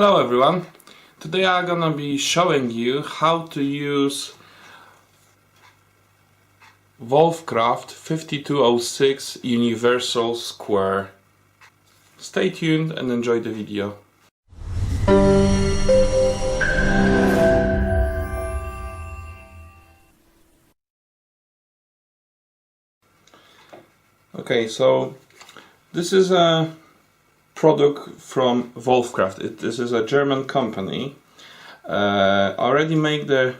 Hello everyone, today I'm gonna be showing you how to use Wolfcraft 5206 Universal Square. Stay tuned and enjoy the video. Okay, so this is a product from Wolfcraft. This is a German company. Already make the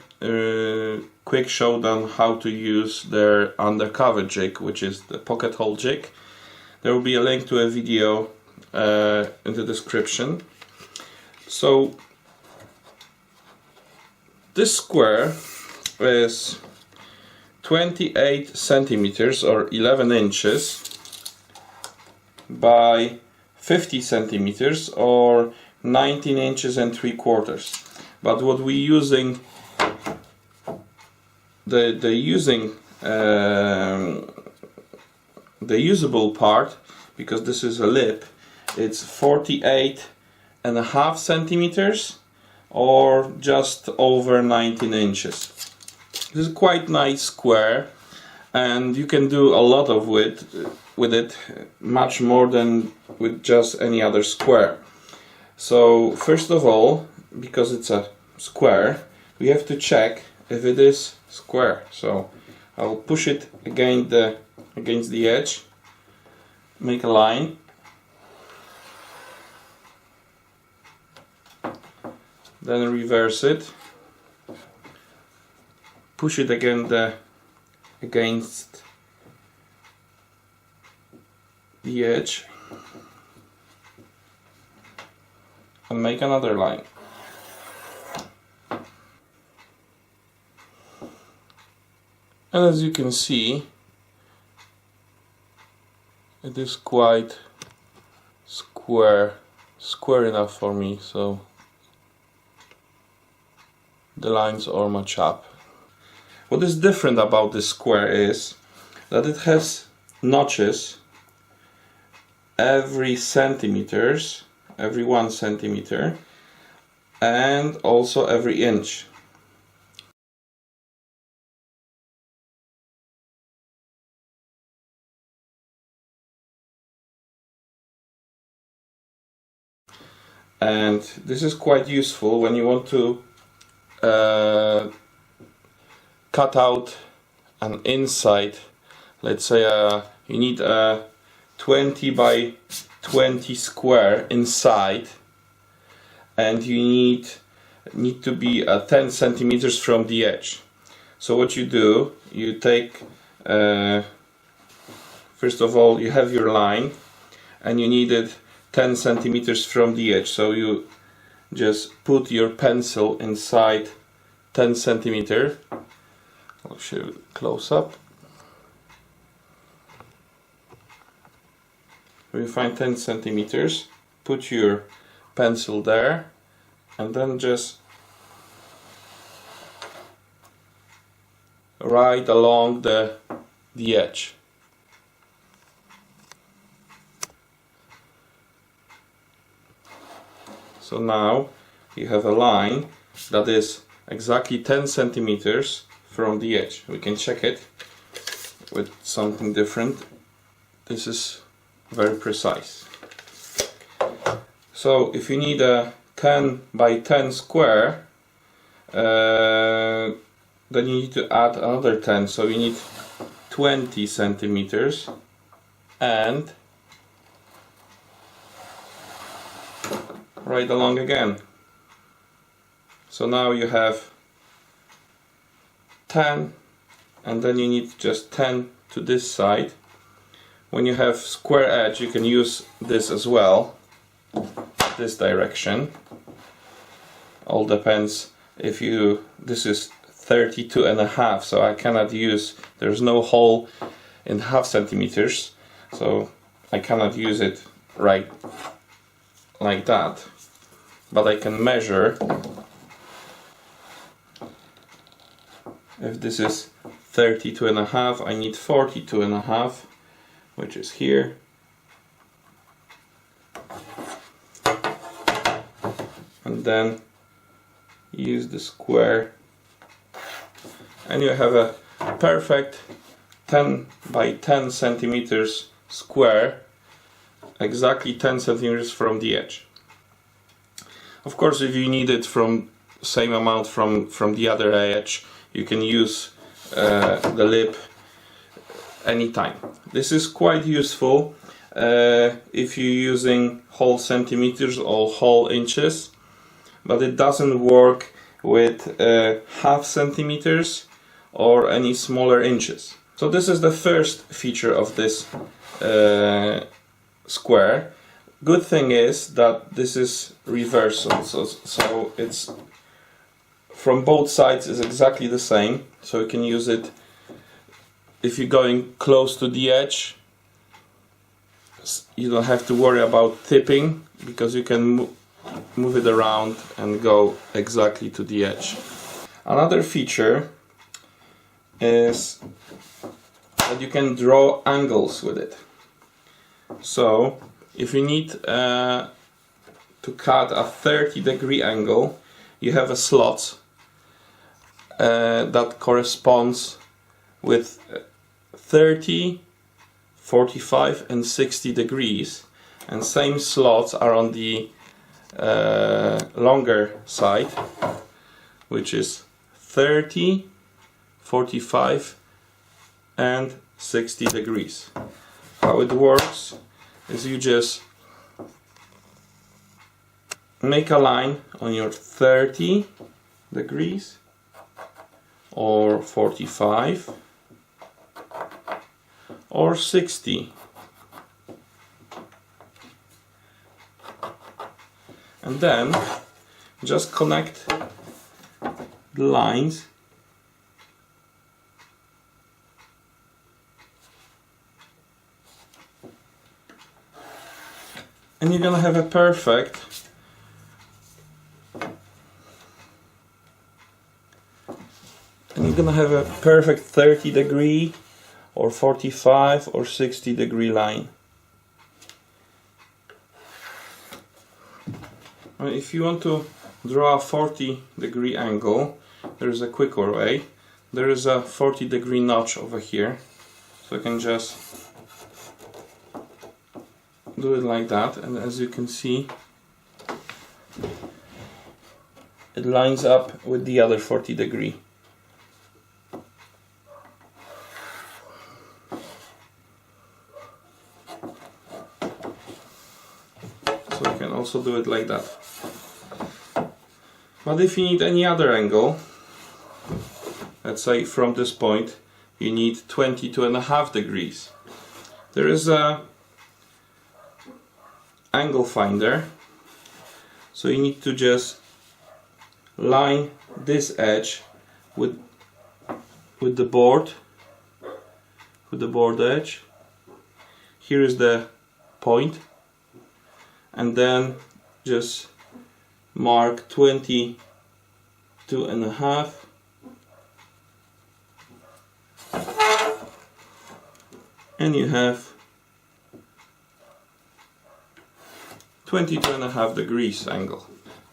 quick showdown how to use their undercover jig, which is the pocket hole jig. There will be a link to a video in the description. So this square is 28 centimeters or 11 inches by 50 centimeters or 19 inches and 3/4. But what we using, the usable part, because this is a lip, it's 48.5 centimeters or just over 19 inches. This is quite nice square, and you can do a lot of with it, much more than with just any other square. So first of all, because it's a square, we have to check if it is square. So I'll push it against the edge, make a line, then reverse it, push it against the edge and make another line. And as you can see, it is quite square enough for me, so the lines all match up. What is different about this square is that it has notches every 1 centimeter, and also every inch. And this is quite useful when you want to cut out an inside. Let's say you need a 20 by 20 square inside, and you need to be 10 centimeters from the edge. So what you do, you take first of all, you have your line and you need it 10 centimeters from the edge, so you just put your pencil inside 10 centimeter. I'll show you close up. You find 10 centimeters, put your pencil there, and then just right along the edge. So now you have a line that is exactly 10 centimeters from the edge. We can check it with something different. This is very precise. So if you need a 10 by 10 square, then you need to add another 10, so you need 20 centimeters and right along again. So now you have 10, and then you need just 10 to this side. When you have square edge, you can use this as well, this direction. All depends if you, this is 32.5, so I cannot use, there's no hole in half centimeters, so I cannot use it right like that, but I can measure. If this is 32.5, I need 42.5, which is here. and then use the square, and you have a perfect 10 by 10 centimeters square, exactly 10 centimeters from the edge. Of course, if you need it from same amount from the other edge, you can use the lip anytime. This is quite useful if you're using whole centimeters or whole inches, but it doesn't work with half centimeters or any smaller inches. So this is the first feature of this square. Good thing is that this is reversal, so it's from both sides is exactly the same, so you can use it if you're going close to the edge. You don't have to worry about tipping, because you can move it around and go exactly to the edge. Another feature is that you can draw angles with it. So if you need to cut a 30-degree angle, you have a slot that corresponds with 30, 45 and 60 degrees, and same slots are on the longer side, which is 30, 45 and 60 degrees. How it works is you just make a line on your 30 degrees or 45 or 60, and then just connect the lines and you're gonna have a perfect and you're gonna have a perfect 30 degree or 45 or 60 degree line. If you want to draw a 40 degree angle, there is a quicker way. There is a 40 degree notch over here, so I can just do it like that, and as you can see, it lines up with the other 40 degree. So you can also do it like that. But if you need any other angle, let's say from this point, you need 22.5 degrees. There is a angle finder, so you need to just line this edge with the board edge. Here is the point, and then just mark 22.5 and you have 22.5 degrees angle.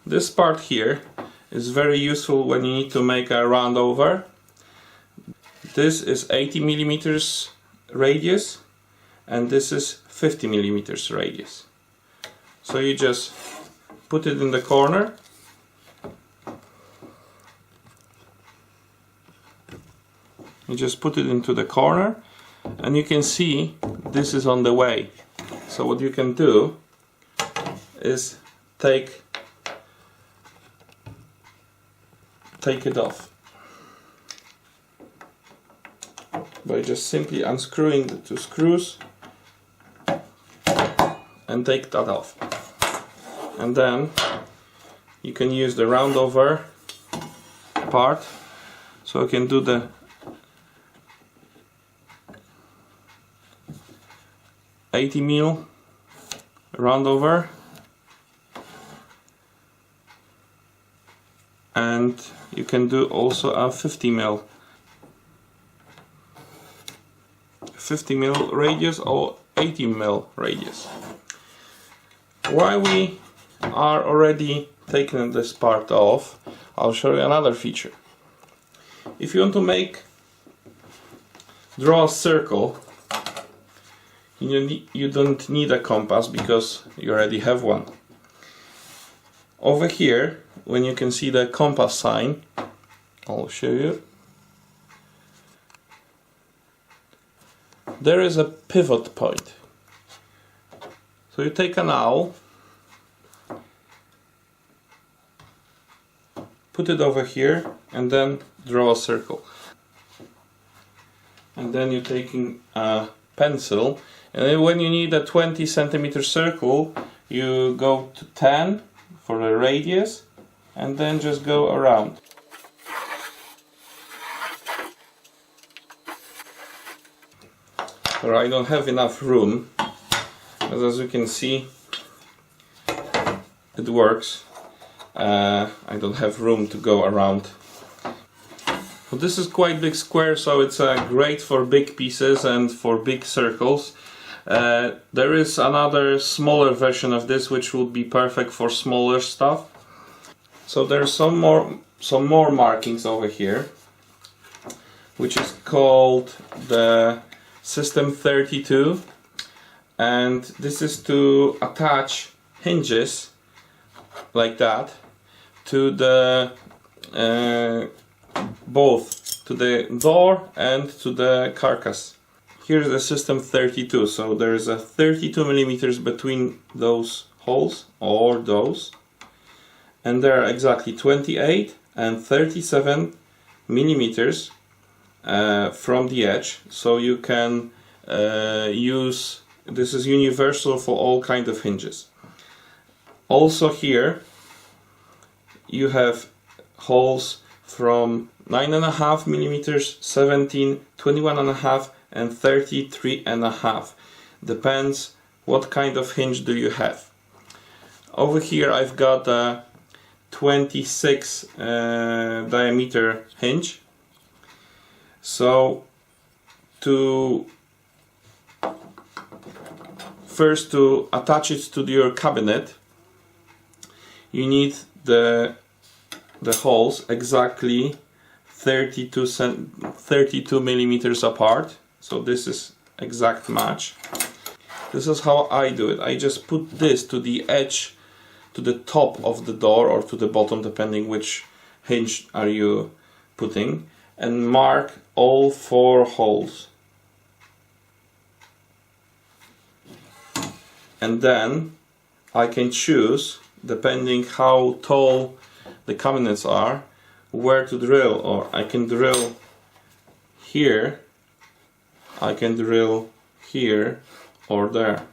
This part here is very useful when you need to make a round over. This is 80 millimeters radius and this is 50 millimeters radius. So you just put it in the corner, you just put it into the corner, and you can see this is on the way. So what you can do is take it off by just simply unscrewing the two screws and take that off. And then you can use the round over part, so I can do the $80mm round over, and you can do also a 50mm radius or 80mm radius. Why we are already taken this part off, I'll show you another feature. If you want to draw a circle, you don't need a compass because you already have one. Over here, when you can see the compass sign, I'll show you. There is a pivot point. So you take an owl, put it over here, and then draw a circle. And then you're taking a pencil, and then when you need a 20 centimeter circle, you go to 10 for the radius, and then just go around. So I don't have enough room, but as you can see, it works. I don't have room to go around. So this is quite big square, so it's great for big pieces and for big circles. There is another smaller version of this which would be perfect for smaller stuff. So there's some more markings over here, which is called the System 32, and this is to attach hinges like that to the both to the door and to the carcass. Here's the System 32, so there is a 32 millimeters between those holes, or those, and there are exactly 28 and 37 millimeters from the edge, so you can use, this is universal for all kind of hinges. Also here you have holes from 9.5 millimeters, 17, 21.5 and 33.5. Depends what kind of hinge do you have. Over here I've got a 26 diameter hinge. So to attach it to your cabinet, you need the holes exactly 32 millimeters apart. So this is exact match. This is how I do it. I just put this to the edge, to the top of the door, or to the bottom, depending which hinge are you putting, and mark all 4 holes. And then I can choose, depending how tall the cabinets are, where to drill. Or I can drill here, I can drill here or there.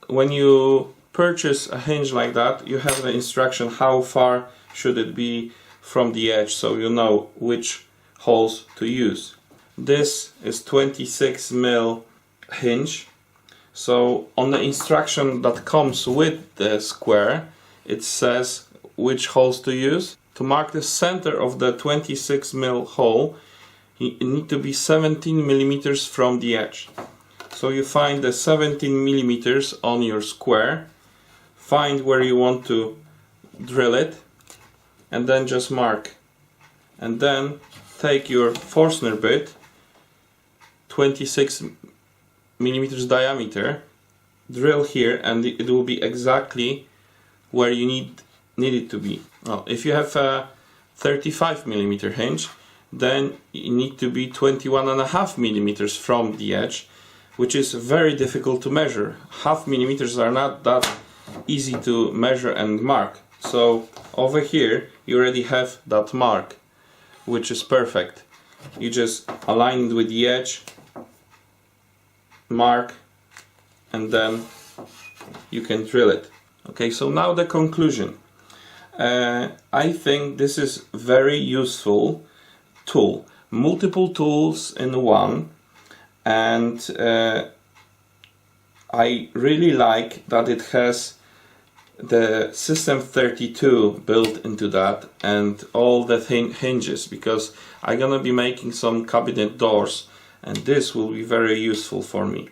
When you purchase a hinge like that, you have the instruction how far should it be from the edge, so you know which holes to use. This is 26 mil hinge, so on the instruction that comes with the square, it says which holes to use. To mark the center of the 26 mil hole, you need to be 17 millimeters from the edge. So you find the 17 millimeters on your square, find where you want to drill it, and then just mark. And then take your Forstner bit, 26 millimeters diameter, drill here, and it will be exactly where you need it to be. Well, if you have a 35 millimeter hinge, then you need to be 21.5 millimeters from the edge, which is very difficult to measure. Half millimeters are not that easy to measure and mark. So over here you already have that mark, which is perfect. You just align it with the edge, mark, and then you can drill it. Okay, so now the conclusion. I think this is very useful tool, multiple tools in one, and I really like that it has the System 32 built into that and all the hinges, because I'm gonna be making some cabinet doors and this will be very useful for me.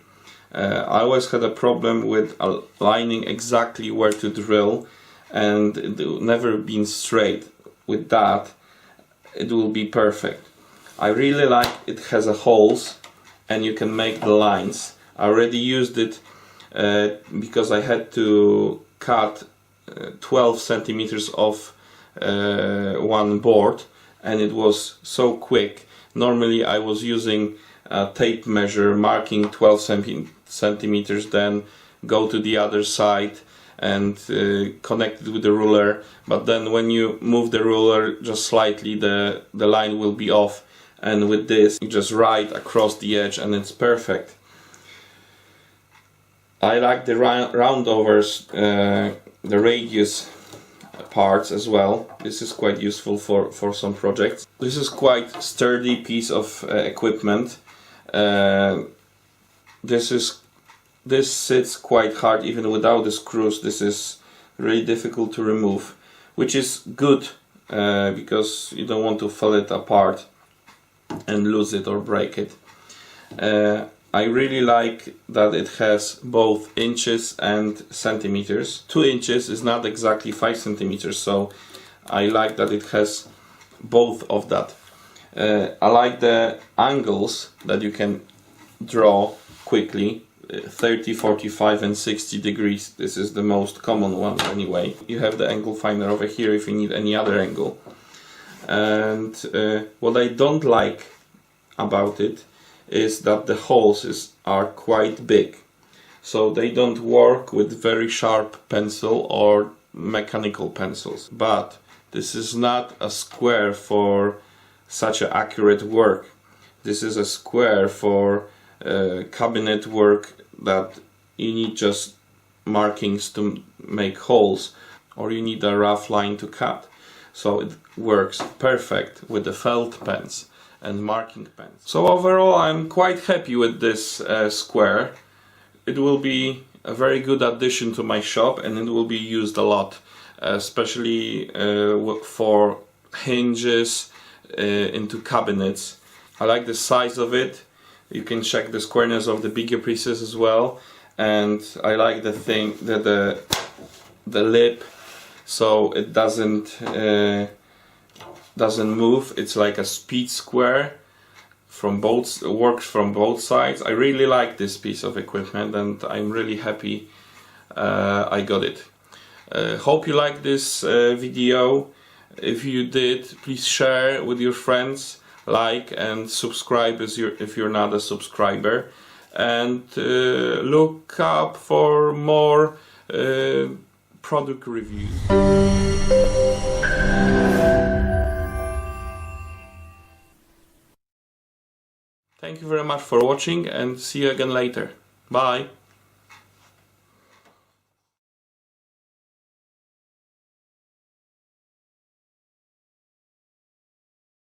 I always had a problem with aligning exactly where to drill, and it will never been straight. With that, it will be perfect. I really like it has a holes and you can make the lines. I already used it because I had to cut 12 centimeters off one board, and it was so quick. Normally I was using a tape measure marking 12 centimeters, then go to the other side and connect it with the ruler, but then when you move the ruler just slightly, the line will be off, and with this you just write across the edge and it's perfect. I like the roundovers, the radius parts as well. This is quite useful for some projects. This is quite sturdy piece of equipment. This sits quite hard even without the screws. This is really difficult to remove, which is good because you don't want to fall it apart and lose it or break it. I really like that it has both inches and centimeters. 2 inches is not exactly 5 centimeters, so I like that it has both of that. I like the angles that you can draw quickly, 30, 45 and 60 degrees. This is the most common one anyway. You have the angle finder over here if you need any other angle. And what I don't like about it is that the holes are quite big, so they don't work with very sharp pencil or mechanical pencils. But this is not a square for such a accurate work. This is a square for cabinet work that you need just markings to make holes, or you need a rough line to cut. So it works perfect with the felt pens and marking pens. So overall I'm quite happy with this square. It will be a very good addition to my shop, and it will be used a lot, especially for hinges into cabinets. I like the size of it. You can check the squareness of the bigger pieces as well, and I like the thing that the lip, so it doesn't move. It's like a speed square from both, works from both sides. I really like this piece of equipment and I'm really happy I got it. Hope you liked this video. If you did, please share with your friends, like and subscribe if you're not a subscriber, and look up for more product reviews. Thank you very much for watching, and see you again later. Bye!